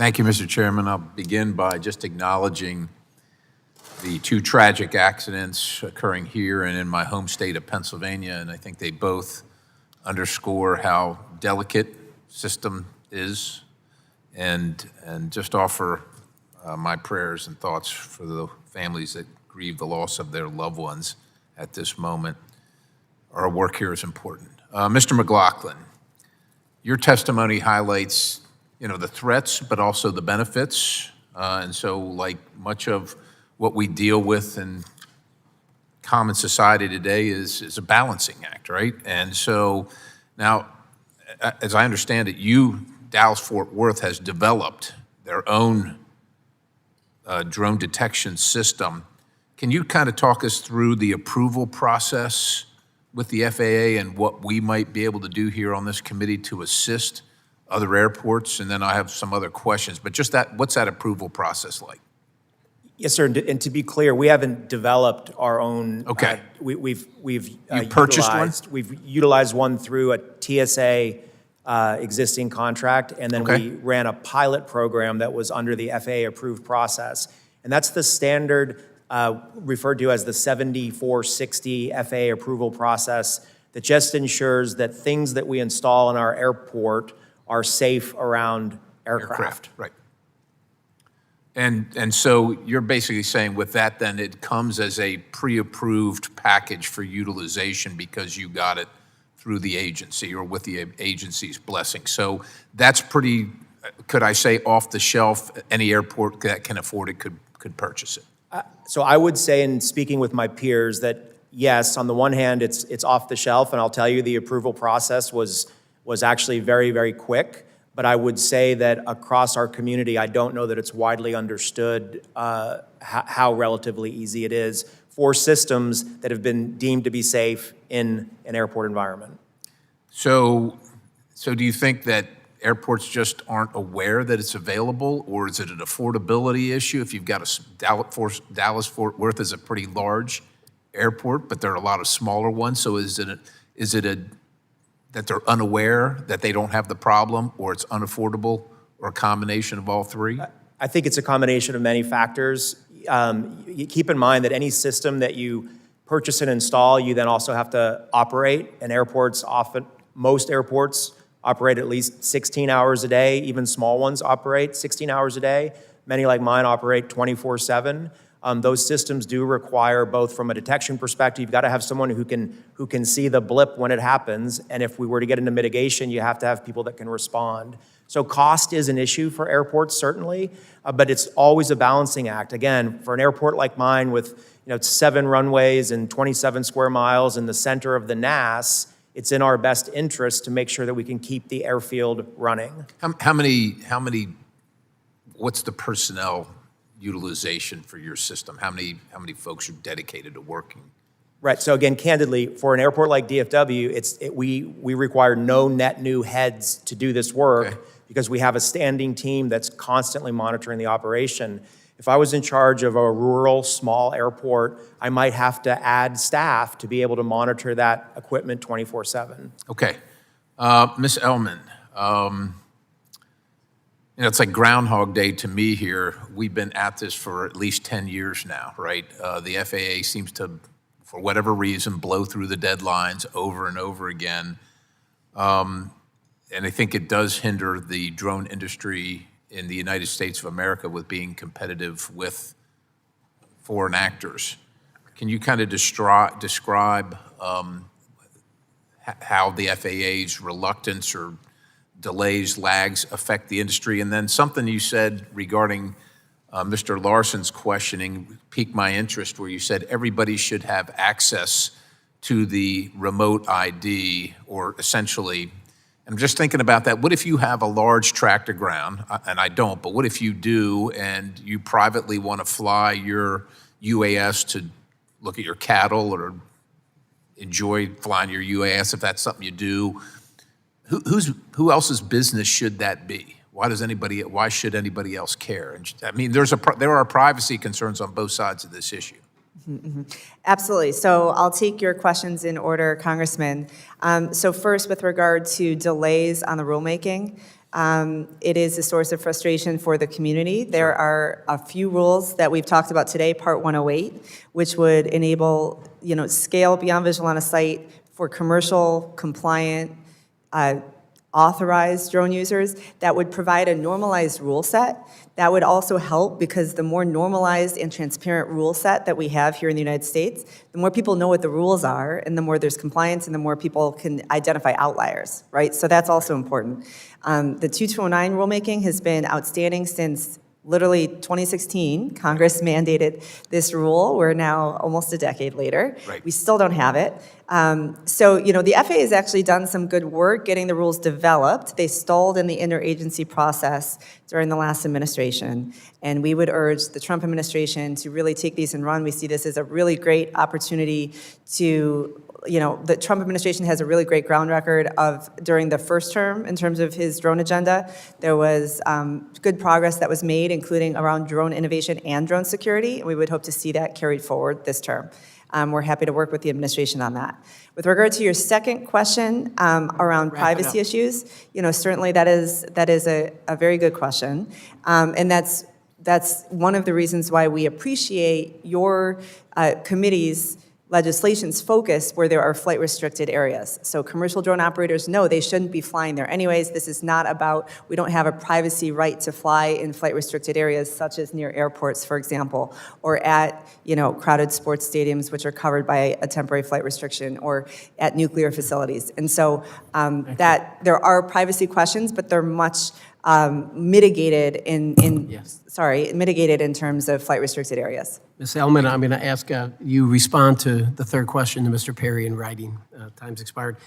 Thank you, Mr. Chairman. I'll begin by just acknowledging the two tragic accidents occurring here and in my home state of Pennsylvania, and I think they both underscore how delicate system is, and just offer my prayers and thoughts for the families that grieve the loss of their loved ones at this moment. Our work here is important. Mr. McLaughlin, your testimony highlights, the threats, but also the benefits. And so, like much of what we deal with in common society today is a balancing act, right? And so now, as I understand it, Dallas-Fort Worth has developed their own drone detection system. Can you kind of talk us through the approval process with the FAA and what we might be able to do here on this committee to assist other airports? And then I have some other questions, but just that, what's that approval process like? Yes, sir. And to be clear, we haven't developed our own. Okay. We've purchased one? We've utilized one through a TSA existing contract, and then we ran a pilot program that was under the FAA approved process. And that's the standard referred to as the 7460 FAA approval process that just ensures that things that we install in our airport are safe around aircraft. Right. And so you're basically saying with that, then it comes as a pre-approved package for utilization because you got it through the agency or with the agency's blessing. So that's pretty, could I say, off the shelf? Any airport that can afford it could purchase it. So I would say, in speaking with my peers, that yes, on the one hand, it's off the shelf, and I'll tell you the approval process was actually very, very quick. But I would say that across our community, I don't know that it's widely understood how relatively easy it is for systems that have been deemed to be safe in an airport environment. So do you think that airports just aren't aware that it's available, or is it an affordability issue? If you've got Dallas-Fort Worth is a pretty large airport, but there are a lot of smaller ones. So is it that they're unaware that they don't have the problem, or it's unaffordable, or a combination of all three? I think it's a combination of many factors. You keep in mind that any system that you purchase and install, you then also have to operate. And most airports operate at least 16 hours a day. Even small ones operate 16 hours a day. Many, like mine, operate 24/7. Those systems do require, both from a detection perspective, you've got to have someone who can see the blip when it happens, and if we were to get into mitigation, you have to have people that can respond. So cost is an issue for airports, certainly, but it's always a balancing act. Again, for an airport like mine with 7 runways and 27 square miles in the center of the NAS, it's in our best interest to make sure that we can keep the airfield running. How many? What's the personnel utilization for your system? How many folks are dedicated to working? Right. So again, candidly, for an airport like DFW, we require no net new heads to do this work because we have a standing team that's constantly monitoring the operation. If I was in charge of a rural, small airport, I might have to add staff to be able to monitor that equipment 24/7. Okay. Ms. Ellman, it's like Groundhog Day to me here. We've been at this for at least 10 years now, right? The FAA seems to, for whatever reason, blow through the deadlines over and over again. And I think it does hinder the drone industry in the United States of America with being competitive with foreign actors. Can you kind of describe how the FAA's reluctance or delays, lags affect the industry? And then something you said regarding Mr. Larson's questioning piqued my interest, where you said everybody should have access to the remote ID, or essentially, I'm just thinking about that. What if you have a large tract of ground, and I don't, but what if you do, and you privately want to fly your UAS to look at your cattle or enjoy flying your UAS, if that's something you do? Who else's business should that be? Why should anybody else care? And I mean, there are privacy concerns on both sides of this issue. Mm-hmm. Absolutely. So I'll take your questions in order, Congressman. So first, with regard to delays on the rulemaking, It is a source of frustration for the community. There are a few rules that we've talked about today, Part 108, which would enable, scale beyond visual line of sight for commercial, compliant, authorized drone users. That would provide a normalized rule set. That would also help because the more normalized and transparent rule set that we have here in the United States, the more people know what the rules are, and the more there's compliance, and the more people can identify outliers, right? So that's also important. The 2209 rulemaking has been outstanding since literally 2016. Congress mandated this rule. We're now almost a decade later. Right. We still don't have it. So, the FAA has actually done some good work getting the rules developed. They stalled in the interagency process during the last administration. And we would urge the Trump administration to really take these and run. We see this as a really great opportunity to, the Trump administration has a really great ground record of during the first term in terms of his drone agenda. There was good progress that was made, including around drone innovation and drone security. And we would hope to see that carried forward this term. We're happy to work with the administration on that. With regard to your second question around privacy issues, certainly that is a very good question, and that's one of the reasons why we appreciate your committee's legislation's focus where there are flight-restricted areas. So commercial drone operators know they shouldn't be flying there anyways. This is not about, we don't have a privacy right to fly in flight-restricted areas such as near airports, for example, or at, crowded sports stadiums which are covered by a temporary flight restriction, or at nuclear facilities. And so that there are privacy questions, but they're much mitigated mitigated in terms of flight-restricted areas. Ms. Ellman, I'm going to ask you respond to the third question to Mr. Perry in writing. Time's expired.